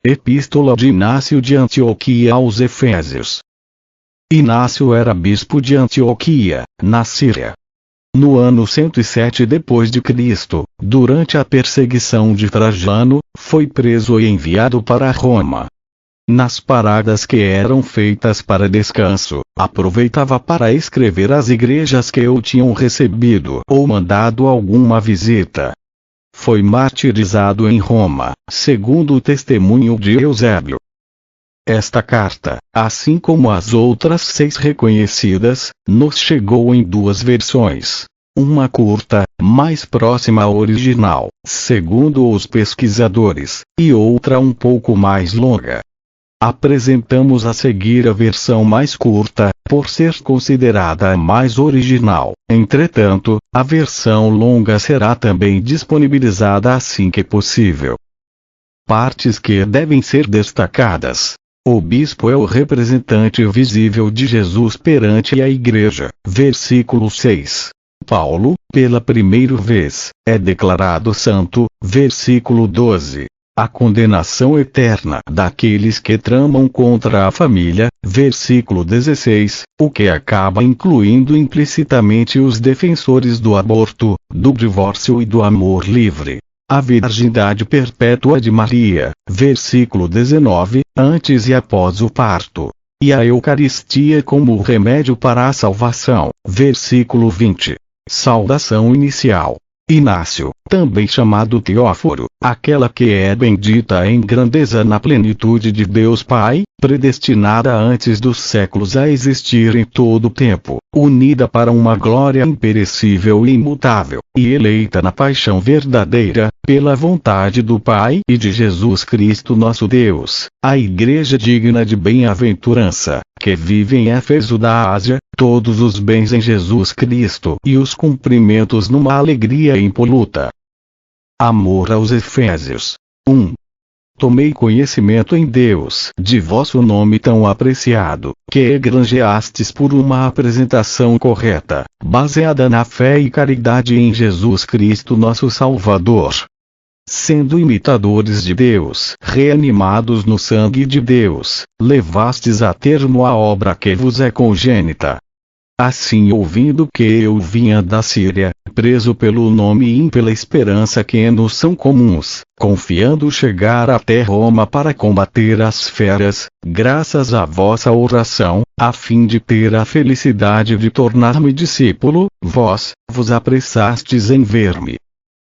Epístola de Inácio de Antioquia aos Efésios. Inácio era bispo de Antioquia, na Síria. No ano 107 d.C., durante a perseguição de Trajano, foi preso e enviado para Roma. Nas paradas que eram feitas para descanso, aproveitava para escrever às igrejas que o tinham recebido ou mandado alguma visita. Foi martirizado em Roma, segundo o testemunho de Eusébio. Esta carta, assim como as outras 6 reconhecidas, nos chegou em 2 versões. Uma curta, mais próxima ao original, segundo os pesquisadores, e outra um pouco mais longa. Apresentamos a seguir a versão mais curta, por ser considerada a mais original. Entretanto, a versão longa será também disponibilizada assim que possível. Partes que devem ser destacadas. O bispo é o representante visível de Jesus perante a igreja. Versículo 6. Paulo, pela primeira vez, é declarado santo. Versículo 12. A condenação eterna daqueles que tramam contra a família, versículo 16, o que acaba incluindo implicitamente os defensores do aborto, do divórcio e do amor livre. A virgindade perpétua de Maria, versículo 19, antes e após o parto. E a Eucaristia como remédio para a salvação, versículo 20. Saudação inicial. Inácio, também chamado Teóforo, aquela que é bendita em grandeza na plenitude de Deus Pai, predestinada antes dos séculos a existir em todo o tempo, unida para uma glória imperecível e imutável, e eleita na paixão verdadeira, pela vontade do Pai e de Jesus Cristo nosso Deus, a igreja digna de bem-aventurança, que vive em Éfeso da Ásia, todos os bens em Jesus Cristo e os cumprimentos numa alegria impoluta. Amor aos Efésios. 1. Tomei conhecimento em Deus de vosso nome tão apreciado, que granjeastes por uma apresentação correta, baseada na fé e caridade em Jesus Cristo nosso Salvador. Sendo imitadores de Deus, reanimados no sangue de Deus, levastes a termo a obra que vos é congênita. Assim, ouvindo que eu vinha da Síria, preso pelo nome e pela esperança que nos são comuns, confiando chegar até Roma para combater as feras, graças à vossa oração, a fim de ter a felicidade de tornar-me discípulo, vós vos apressastes em ver-me.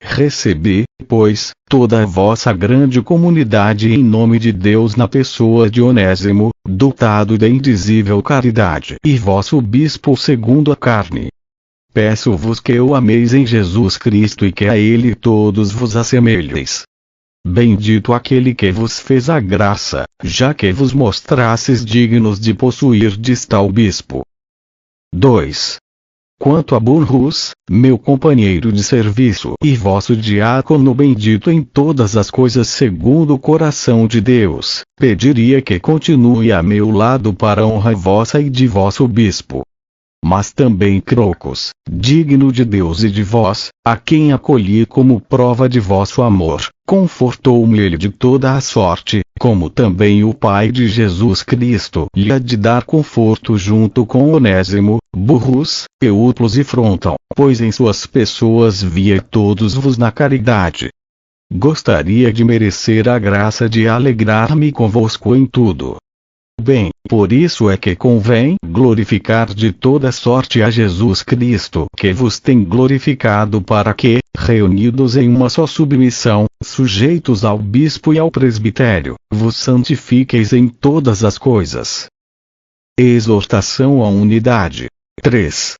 Recebi, pois, toda a vossa grande comunidade em nome de Deus na pessoa de Onésimo, dotado de indizível caridade, e vosso bispo segundo a carne. Peço-vos que o ameis em Jesus Cristo e que a ele todos vos assemelheis. Bendito aquele que vos fez a graça, já que vos mostrasses dignos de possuirdes tal bispo. 2. Quanto a Burrus, meu companheiro de serviço e vosso diácono bendito em todas as coisas segundo o coração de Deus, pediria que continue a meu lado para a honra vossa e de vosso bispo. Mas também Crocus, digno de Deus e de vós, a quem acolhi como prova de vosso amor, confortou-me ele de toda a sorte, como também o Pai de Jesus Cristo lhe há de dar conforto junto com Onésimo, Burrus, Eutlos e Fronton, pois em suas pessoas via todos vos na caridade. Gostaria de merecer a graça de alegrar-me convosco em tudo. Bem, por isso é que convém glorificar de toda sorte a Jesus Cristo, que vos tem glorificado para que, reunidos em uma só submissão, sujeitos ao bispo e ao presbitério, vos santifiqueis em todas as coisas. Exortação à unidade. 3.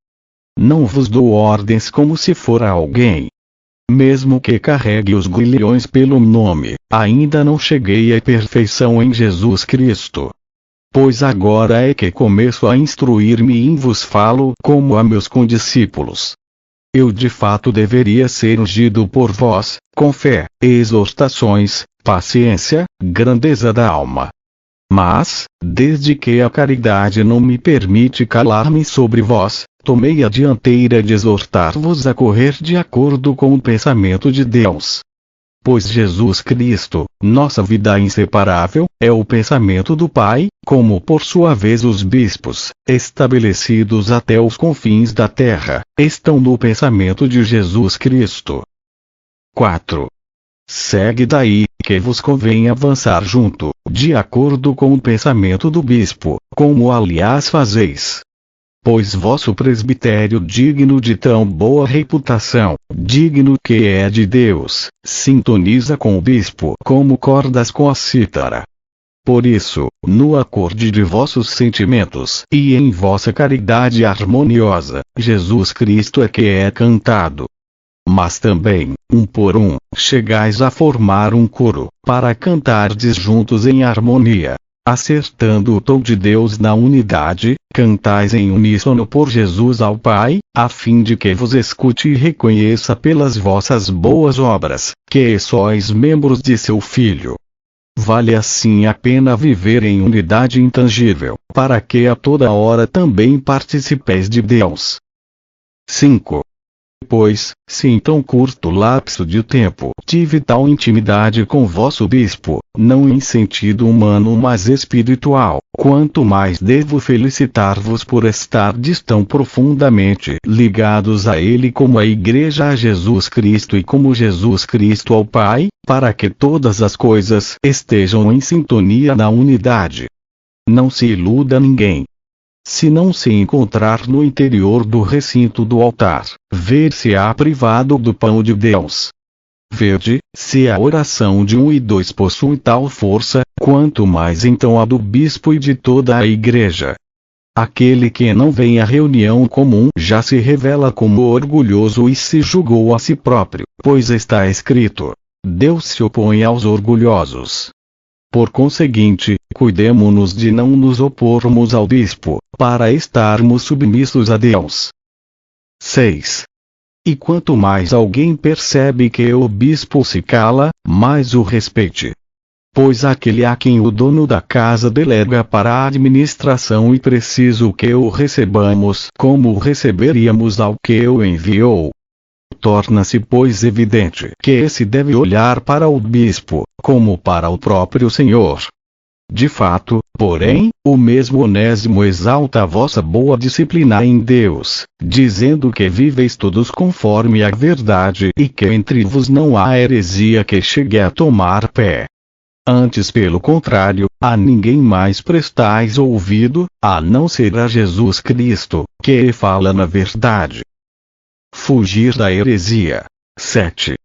Não vos dou ordens como se fora alguém. Mesmo que carregue os grilhões pelo nome, ainda não cheguei à perfeição em Jesus Cristo. Pois agora é que começo a instruir-me e vos falo como a meus condiscípulos. Eu de fato deveria ser ungido por vós, com fé, exortações, paciência, grandeza da alma. Mas, desde que a caridade não me permite calar-me sobre vós, tomei a dianteira de exortar-vos a correr de acordo com o pensamento de Deus. Pois Jesus Cristo, nossa vida inseparável, é o pensamento do Pai, como por sua vez os bispos, estabelecidos até os confins da terra, estão no pensamento de Jesus Cristo. 4. Segue daí, que vos convém avançar junto, de acordo com o pensamento do bispo, como aliás fazeis. Pois vosso presbitério digno de tão boa reputação, digno que é de Deus, sintoniza com o bispo como cordas com a cítara. Por isso, no acorde de vossos sentimentos e em vossa caridade harmoniosa, Jesus Cristo é que é cantado. Mas também, um por um, chegais a formar um coro, para cantardes juntos em harmonia. Acertando o tom de Deus na unidade, cantais em uníssono por Jesus ao Pai, a fim de que vos escute e reconheça pelas vossas boas obras, que sois membros de seu Filho. Vale assim a pena viver em unidade intangível, para que a toda hora também participeis de Deus. 5. Pois, se em tão curto lapso de tempo tive tal intimidade com vosso bispo, não em sentido humano mas espiritual, quanto mais devo felicitar-vos por estardes tão profundamente ligados a ele como a Igreja a Jesus Cristo e como Jesus Cristo ao Pai, para que todas as coisas estejam em sintonia na unidade. Não se iluda ninguém. Se não se encontrar no interior do recinto do altar, ver-se-á privado do pão de Deus. Vede, se a oração de um e dois possui tal força, quanto mais então a do bispo e de toda a igreja. Aquele que não vem à reunião comum já se revela como orgulhoso e se julgou a si próprio, pois está escrito: Deus se opõe aos orgulhosos. Por conseguinte, cuidemo-nos de não nos opormos ao bispo, para estarmos submissos a Deus. 6. E quanto mais alguém percebe que o bispo se cala, mais o respeite. Pois aquele a quem o dono da casa delega para a administração e preciso que o recebamos como receberíamos ao que o enviou. Torna-se pois evidente que esse deve olhar para o bispo, como para o próprio Senhor. De fato, porém, o mesmo Onésimo exalta a vossa boa disciplina em Deus, dizendo que viveis todos conforme a verdade e que entre vos não há heresia que chegue a tomar pé. Antes, pelo contrário, a ninguém mais prestais ouvido, a não ser a Jesus Cristo, que fala na verdade. Fugir da heresia. 7.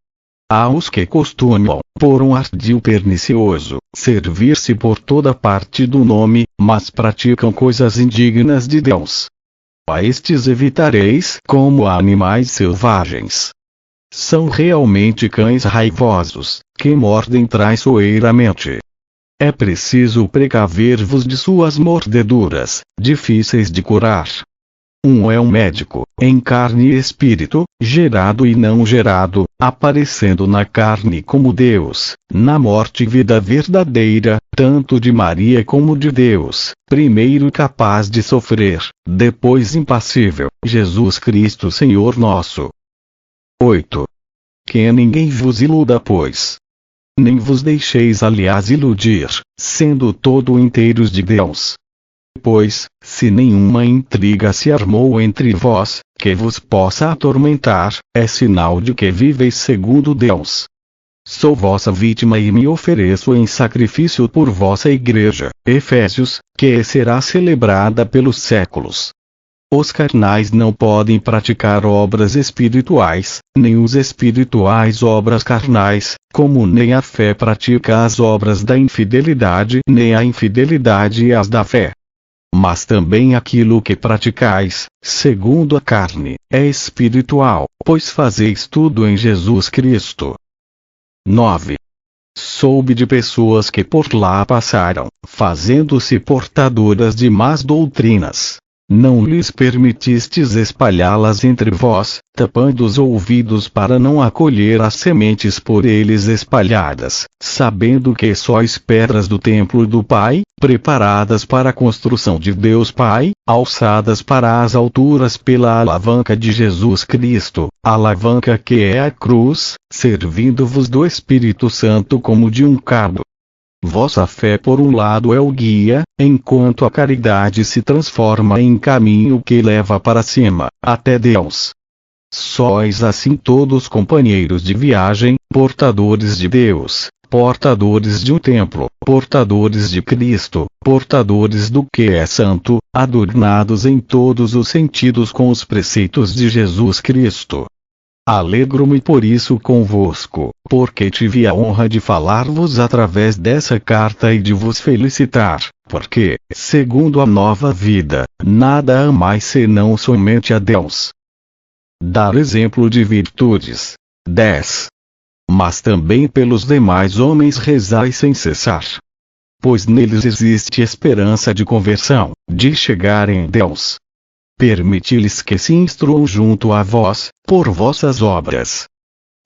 Há os que costumam, por um ardil pernicioso, servir-se por toda parte do nome, mas praticam coisas indignas de Deus. A estes evitareis como a animais selvagens. São realmente cães raivosos, que mordem traiçoeiramente. É preciso precaver-vos de suas mordeduras, difíceis de curar. Um é um médico, em carne e espírito, gerado e não gerado, aparecendo na carne como Deus, na morte e vida verdadeira, tanto de Maria como de Deus, primeiro capaz de sofrer, depois impassível, Jesus Cristo Senhor nosso. 8. Que ninguém vos iluda, pois. Nem vos deixeis aliás iludir, sendo todo inteiros de Deus. Pois, se nenhuma intriga se armou entre vós, que vos possa atormentar, é sinal de que viveis segundo Deus. Sou vossa vítima e me ofereço em sacrifício por vossa igreja, Efésios, que será celebrada pelos séculos. Os carnais não podem praticar obras espirituais, nem os espirituais obras carnais, como nem a fé pratica as obras da infidelidade, nem a infidelidade as da fé. Mas também aquilo que praticais, segundo a carne, é espiritual, pois fazeis tudo em Jesus Cristo. 9. Soube de pessoas que por lá passaram, fazendo-se portadoras de más doutrinas. não lhes permitistes espalhá-las entre vós, tapando os ouvidos para não acolher as sementes por eles espalhadas, sabendo que sois pedras do templo do Pai, preparadas para a construção de Deus Pai, alçadas para as alturas pela alavanca de Jesus Cristo, alavanca que é a cruz, servindo-vos do Espírito Santo como de um cabo. Vossa fé por um lado é o guia, enquanto a caridade se transforma em caminho que leva para cima, até Deus. Sois assim todos companheiros de viagem, portadores de Deus, portadores de um templo, portadores de Cristo, portadores do que é santo, adornados em todos os sentidos com os preceitos de Jesus Cristo. Alegro-me por isso convosco, porque tive a honra de falar-vos através dessa carta e de vos felicitar, porque, segundo a nova vida, nada amais senão somente a Deus. Dar exemplo de virtudes. 10. Mas também pelos demais homens rezai sem cessar. Pois neles existe esperança de conversão, de chegarem a Deus. Permiti-lhes que se instruam junto a vós, por vossas obras.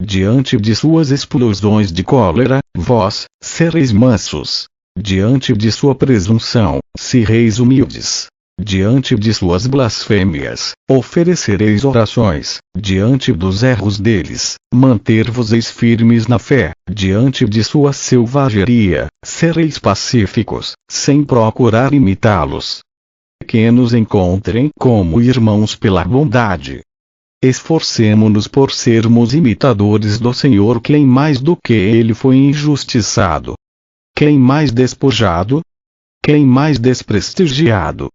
Diante de suas explosões de cólera, vós, sereis mansos. Diante de sua presunção, sereis humildes. Diante de suas blasfêmias, oferecereis orações. Diante dos erros deles, manter-vos-eis firmes na fé. Diante de sua selvageria, sereis pacíficos, sem procurar imitá-los. Que nos encontrem como irmãos pela bondade. Esforcemo-nos por sermos imitadores do Senhor. Quem mais do que ele foi injustiçado? Quem mais despojado? Quem mais desprestigiado?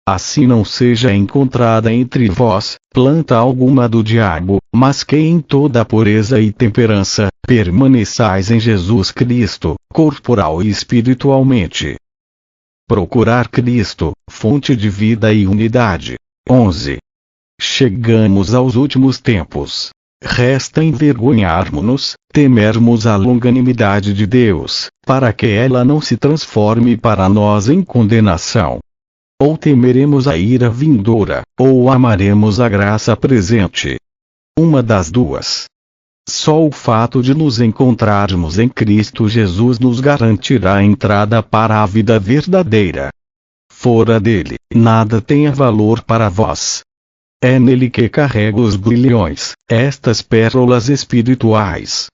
Assim não seja encontrada entre vós, planta alguma do diabo, mas que em toda a pureza e temperança, permaneçais em Jesus Cristo, corporal e espiritualmente. Procurar Cristo, fonte de vida e unidade. 11. Chegamos aos últimos tempos. Resta envergonharmos-nos, temermos a longanimidade de Deus, para que ela não se transforme para nós em condenação. Ou temeremos a ira vindoura, ou amaremos a graça presente. Uma das duas. Só o fato de nos encontrarmos em Cristo Jesus nos garantirá a entrada para a vida verdadeira. Fora dele, nada tenha valor para vós. É nele que carrego os grilhões, estas pérolas espirituais.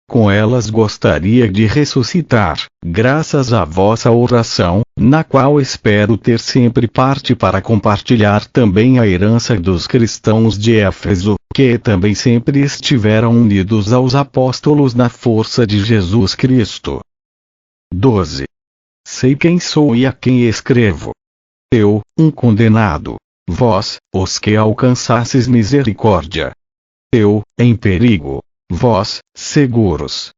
Com elas gostaria de ressuscitar, graças à vossa oração, na qual espero ter sempre parte para compartilhar também a herança dos cristãos de Éfeso, que também sempre estiveram unidos aos apóstolos na força de Jesus Cristo. 12. Sei quem sou e a quem escrevo. Eu, um condenado. Vós, os que alcançasses misericórdia. Eu, em perigo. Vós, seguros.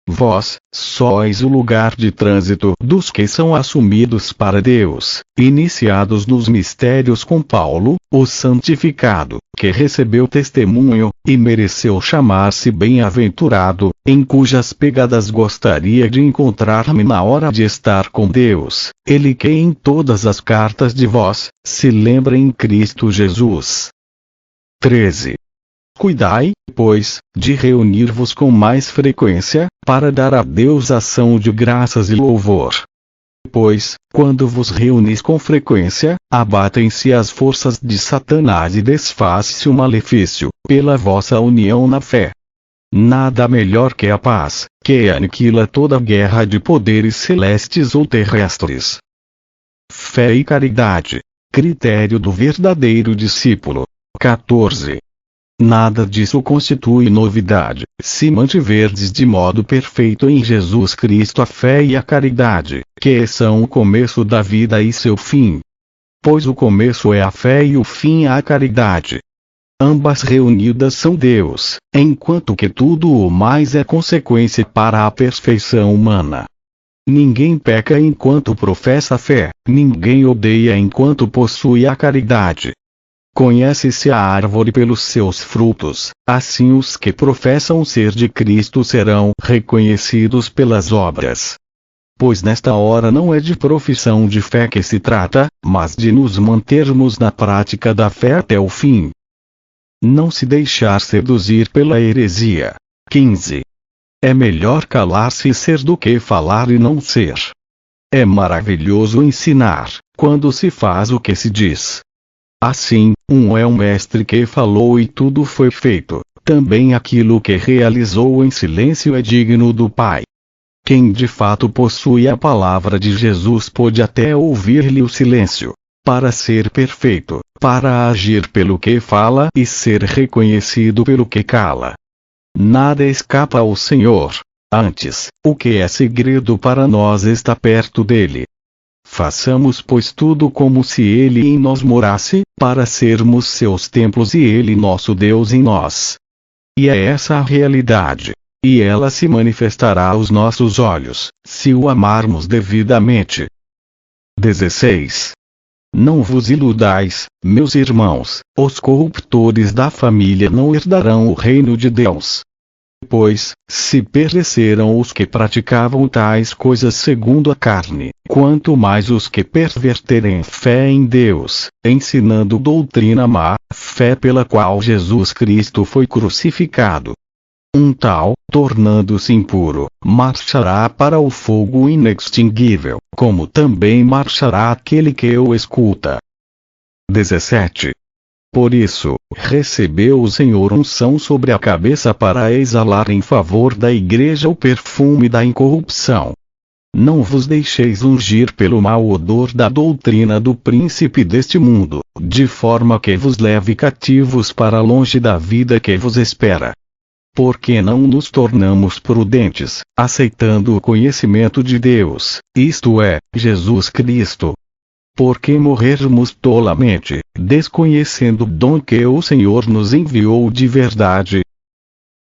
Vós, sois o lugar de trânsito dos que são assumidos para Deus, iniciados nos mistérios com Paulo, o santificado, que recebeu testemunho, e mereceu chamar-se bem-aventurado, em cujas pegadas gostaria de encontrar-me na hora de estar com Deus, ele que em todas as cartas de vós, se lembra em Cristo Jesus. 13. Cuidai, pois, de reunir-vos com mais frequência, para dar a Deus ação de graças e louvor. Pois, quando vos reunis com frequência, abatem-se as forças de Satanás e desfaz-se o malefício, pela vossa união na fé. Nada melhor que a paz, que aniquila toda guerra de poderes celestes ou terrestres. Fé e caridade. Critério do verdadeiro discípulo. 14. Nada disso constitui novidade, se mantiverdes de modo perfeito em Jesus Cristo a fé e a caridade, que são o começo da vida e seu fim. Pois o começo é a fé e o fim a caridade. Ambas reunidas são Deus, enquanto que tudo o mais é consequência para a perfeição humana. Ninguém peca enquanto professa a fé, ninguém odeia enquanto possui a caridade. Conhece-se a árvore pelos seus frutos, assim os que professam ser de Cristo serão reconhecidos pelas obras. Pois nesta hora não é de profissão de fé que se trata, mas de nos mantermos na prática da fé até o fim. Não se deixar seduzir pela heresia. 15. É melhor calar-se e ser do que falar e não ser. É maravilhoso ensinar, quando se faz o que se diz. Assim, é um mestre que falou e tudo foi feito, também aquilo que realizou em silêncio é digno do Pai. Quem de fato possui a palavra de Jesus pode até ouvir-lhe o silêncio, para ser perfeito, para agir pelo que fala e ser reconhecido pelo que cala. Nada escapa ao Senhor. Antes, o que é segredo para nós está perto dele. Façamos pois tudo como se ele em nós morasse, para sermos seus templos e ele nosso Deus em nós. E é essa a realidade. E ela se manifestará aos nossos olhos, se o amarmos devidamente. 16. Não vos iludais, meus irmãos, os corruptores da família não herdarão o reino de Deus. Pois, se pereceram os que praticavam tais coisas segundo a carne, quanto mais os que perverterem fé em Deus, ensinando doutrina má, fé pela qual Jesus Cristo foi crucificado. Um tal, tornando-se impuro, marchará para o fogo inextinguível, como também marchará aquele que o escuta. 17. Por isso, recebeu o Senhor unção sobre a cabeça para exalar em favor da igreja o perfume da incorrupção. Não vos deixeis ungir pelo mau odor da doutrina do príncipe deste mundo, de forma que vos leve cativos para longe da vida que vos espera. Porque não nos tornamos prudentes, aceitando o conhecimento de Deus, isto é, Jesus Cristo? Porque morrermos tolamente, desconhecendo o dom que o Senhor nos enviou de verdade?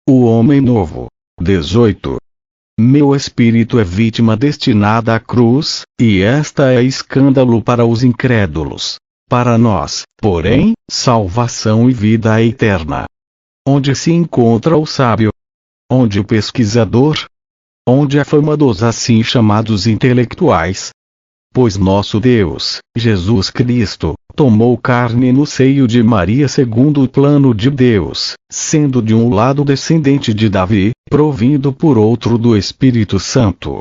O homem novo. 18. Meu espírito é vítima destinada à cruz, e esta é escândalo para os incrédulos. Para nós, porém, salvação e vida eterna. Onde se encontra o sábio? Onde o pesquisador? Onde a fama dos assim chamados intelectuais? Pois nosso Deus, Jesus Cristo, tomou carne no seio de Maria segundo o plano de Deus, sendo de um lado descendente de Davi, provindo por outro do Espírito Santo.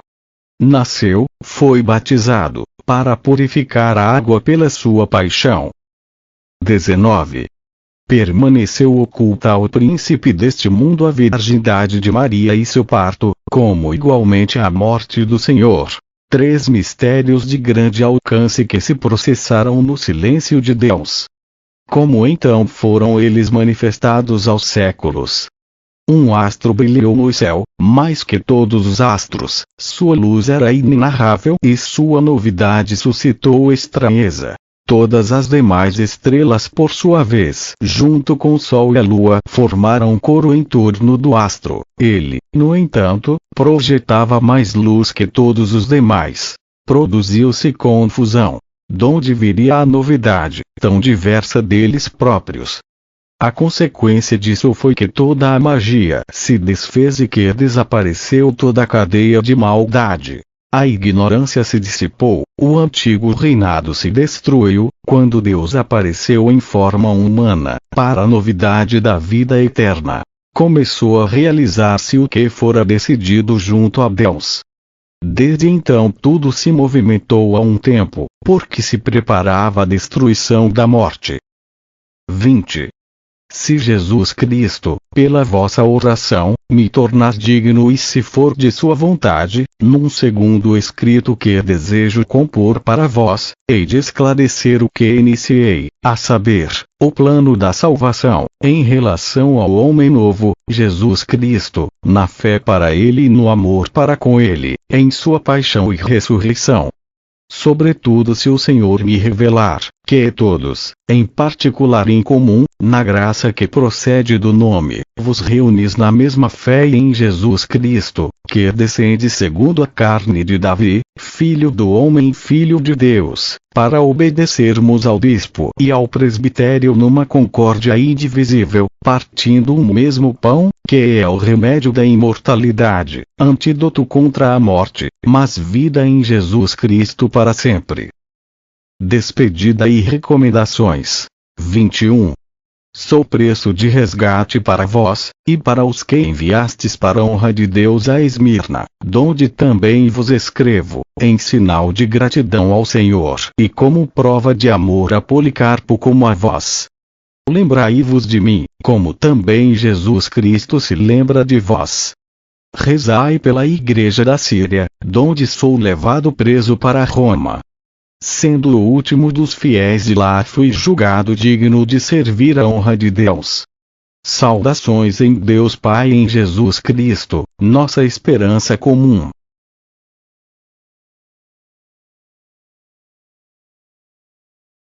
Nasceu, foi batizado, para purificar a água pela sua paixão. 19. Permaneceu oculta ao príncipe deste mundo a virgindade de Maria e seu parto, como igualmente a morte do Senhor. 3 mistérios de grande alcance que se processaram no silêncio de Deus. Como então foram eles manifestados aos séculos? Um astro brilhou no céu, mais que todos os astros, sua luz era inenarrável e sua novidade suscitou estranheza. Todas as demais estrelas por sua vez, junto com o Sol e a Lua, formaram um coro em torno do astro. Ele, no entanto, projetava mais luz que todos os demais. Produziu-se confusão. Donde viria a novidade, tão diversa deles próprios? A consequência disso foi que toda a magia se desfez e que desapareceu toda a cadeia de maldade. A ignorância se dissipou, o antigo reinado se destruiu, quando Deus apareceu em forma humana, para a novidade da vida eterna. Começou a realizar-se o que fora decidido junto a Deus. Desde então tudo se movimentou a um tempo, porque se preparava a destruição da morte. 20. Se Jesus Cristo, pela vossa oração, me tornar digno e se for de sua vontade, num segundo escrito que desejo compor para vós, hei de esclarecer o que iniciei, a saber, o plano da salvação, em relação ao homem novo, Jesus Cristo, na fé para ele e no amor para com ele, em sua paixão e ressurreição. Sobretudo se o Senhor me revelar, que todos, em particular e em comum, na graça que procede do nome, vos reunis na mesma fé em Jesus Cristo, que descende segundo a carne de Davi, filho do homem, filho de Deus, para obedecermos ao bispo e ao presbitério numa concórdia indivisível, partindo o mesmo pão, que é o remédio da imortalidade, antídoto contra a morte, mas vida em Jesus Cristo para sempre. Despedida e recomendações. 21. Sou preço de resgate para vós, e para os que enviastes para a honra de Deus a Esmirna, donde também vos escrevo, em sinal de gratidão ao Senhor, e como prova de amor a Policarpo como a vós. Lembrai-vos de mim, como também Jesus Cristo se lembra de vós. Rezai pela igreja da Síria, donde sou levado preso para Roma. Sendo o último dos fiéis de lá, fui julgado digno de servir a honra de Deus. Saudações em Deus Pai e em Jesus Cristo, nossa esperança comum.